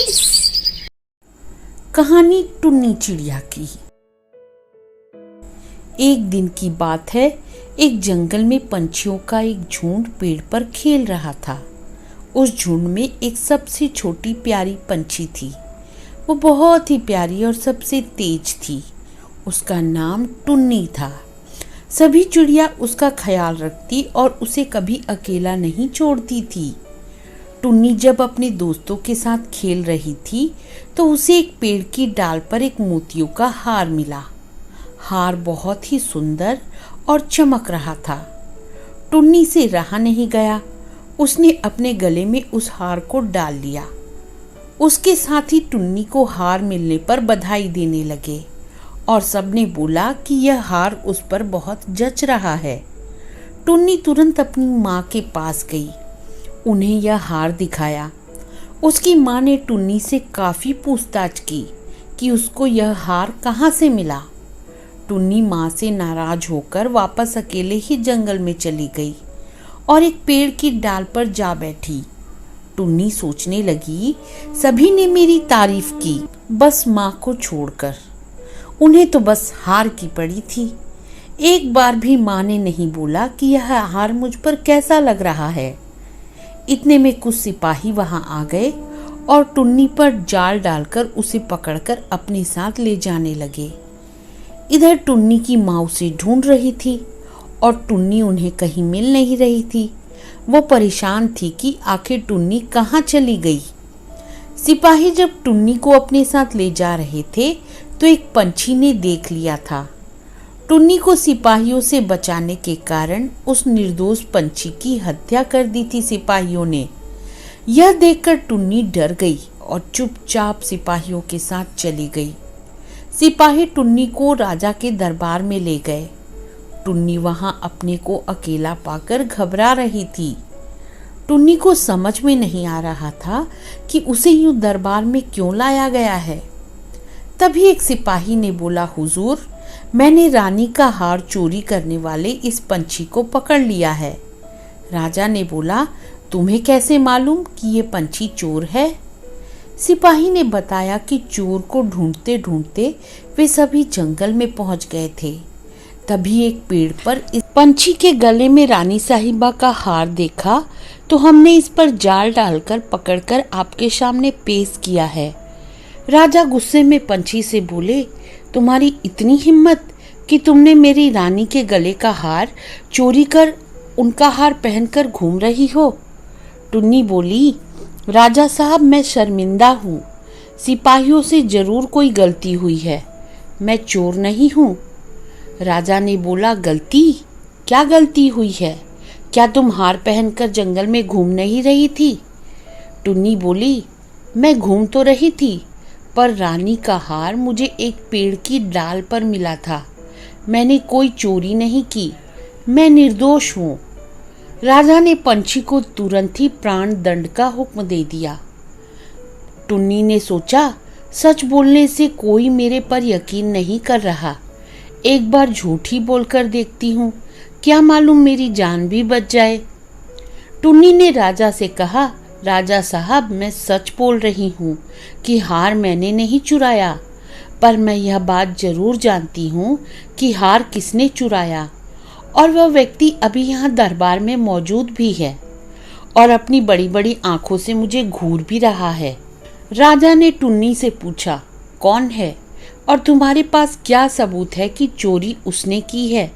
Kids. कहानी टुन्नी चिड़िया की। एक दिन की बात है, एक जंगल में पंछियों का एक झुंड पेड़ पर खेल रहा था। उस झुंड में एक सबसे छोटी प्यारी पंछी थी। वो बहुत ही प्यारी और सबसे तेज थी। उसका नाम टुन्नी था। सभी चिड़िया उसका ख्याल रखती और उसे कभी अकेला नहीं छोड़ती थी। टुन्नी जब अपने दोस्तों के साथ खेल रही थी तो उसे एक पेड़ की डाल पर एक मोतियों का हार मिला। हार बहुत ही सुंदर और चमक रहा था। टुन्नी से रहा नहीं गया। उसने अपने गले में उस हार को डाल लिया। उसके साथ ही टुन्नी को हार मिलने पर बधाई देने लगे और सबने बोला कि यह हार उस पर बहुत जच रहा है। टुन्नी तुरंत अपनी माँ के पास गई। उन्हें यह हार दिखाया। उसकी माँ ने टुन्नी से काफ़ी पूछताछ की कि उसको यह हार कहाँ से मिला। टुन्नी माँ से नाराज होकर वापस अकेले ही जंगल में चली गई और एक पेड़ की डाल पर जा बैठी। टुन्नी सोचने लगी, सभी ने मेरी तारीफ की, बस माँ को छोड़कर। उन्हें तो बस हार की पड़ी थी। एक बार भी माँ ने नहीं बोला कि यह हार मुझ पर कैसा लग रहा है। इतने में कुछ सिपाही वहां आ गए और टुन्नी पर जाल डालकर उसे पकड़कर अपने साथ ले जाने लगे। इधर टुन्नी की माँ उसे ढूंढ रही थी और टुन्नी उन्हें कहीं मिल नहीं रही थी। वो परेशान थी कि आखिर टुन्नी कहाँ चली गई। सिपाही जब टुन्नी को अपने साथ ले जा रहे थे तो एक पंछी ने देख लिया था। टुन्नी को सिपाहियों से बचाने के कारण उस निर्दोष पंछी की हत्या कर दी थी सिपाहियों ने। यह देखकर टुन्नी डर गई और चुपचाप सिपाहियों के साथ चली गई। सिपाही टुन्नी को राजा के दरबार में ले गए। टुन्नी वहां अपने को अकेला पाकर घबरा रही थी। टुन्नी को समझ में नहीं आ रहा था कि उसे यूं दरबार में क्यों लाया गया है। तभी एक सिपाही ने बोला, हुजूर, मैंने रानी का हार चोरी करने वाले इस पंछी को पकड़ लिया है। राजा ने बोला, तुम्हें कैसे मालूम कि ये पंछी चोर है? सिपाही ने बताया कि चोर को ढूंढते ढूंढते वे सभी जंगल में पहुंच गए थे। तभी एक पेड़ पर इस पंछी के गले में रानी साहिबा का हार देखा तो हमने इस पर जाल डालकर पकड़कर आपके सामने पेश किया है। राजा गुस्से में पंछी से बोले, तुम्हारी इतनी हिम्मत कि तुमने मेरी रानी के गले का हार चोरी कर उनका हार पहनकर घूम रही हो? टुन्नी बोली, राजा साहब, मैं शर्मिंदा हूँ। सिपाहियों से जरूर कोई गलती हुई है, मैं चोर नहीं हूँ। राजा ने बोला, गलती? क्या गलती हुई है? क्या तुम हार पहनकर जंगल में घूम नहीं रही थी? टुन्नी बोली, मैं घूम तो रही थी, पर रानी का हार मुझे एक पेड़ की डाल पर मिला था। मैंने कोई चोरी नहीं की, मैं निर्दोष हूँ। राजा ने पंछी को तुरंत ही प्राण दंड का हुक्म दे दिया। टुन्नी ने सोचा, सच बोलने से कोई मेरे पर यकीन नहीं कर रहा। एक बार झूठ ही बोलकर देखती हूँ, क्या मालूम मेरी जान भी बच जाए। टुन्नी ने राजा से कहा, राजा साहब, मैं सच बोल रही हूँ कि हार मैंने नहीं चुराया, पर मैं यह बात जरूर जानती हूँ कि हार किसने चुराया, और वह व्यक्ति अभी यहाँ दरबार में मौजूद भी है और अपनी बड़ी बड़ी आंखों से मुझे घूर भी रहा है। राजा ने टुन्नी से पूछा, कौन है और तुम्हारे पास क्या सबूत है कि चोरी उसने की है?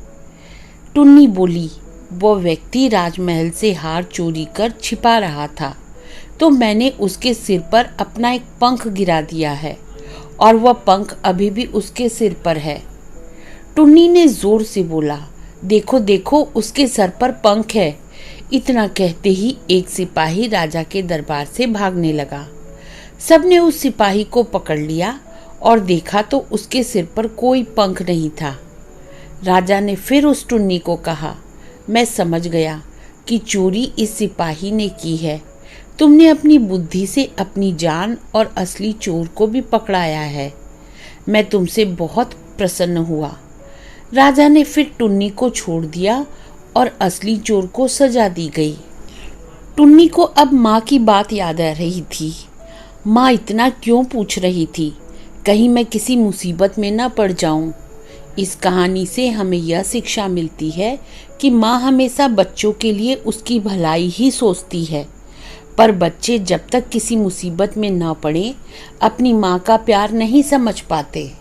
टुन्नी बोली, वो व्यक्ति राजमहल से हार चोरी कर छिपा रहा था, तो मैंने उसके सिर पर अपना एक पंख गिरा दिया है और वह पंख अभी भी उसके सिर पर है। टुन्नी ने जोर से बोला, देखो देखो, उसके सर पर पंख है। इतना कहते ही एक सिपाही राजा के दरबार से भागने लगा। सबने उस सिपाही को पकड़ लिया और देखा तो उसके सिर पर कोई पंख नहीं था। राजा ने फिर उस टुन्नी को कहा, मैं समझ गया कि चोरी इस सिपाही ने की है। तुमने अपनी बुद्धि से अपनी जान और असली चोर को भी पकड़ाया है। मैं तुमसे बहुत प्रसन्न हुआ। राजा ने फिर टुन्नी को छोड़ दिया और असली चोर को सजा दी गई। टुन्नी को अब माँ की बात याद आ रही थी। माँ इतना क्यों पूछ रही थी? कहीं मैं किसी मुसीबत में न पड़ जाऊं। इस कहानी से हमें यह शिक्षा मिलती है कि माँ हमेशा बच्चों के लिए उसकी भलाई ही सोचती है, पर बच्चे जब तक किसी मुसीबत में न पड़े अपनी माँ का प्यार नहीं समझ पाते।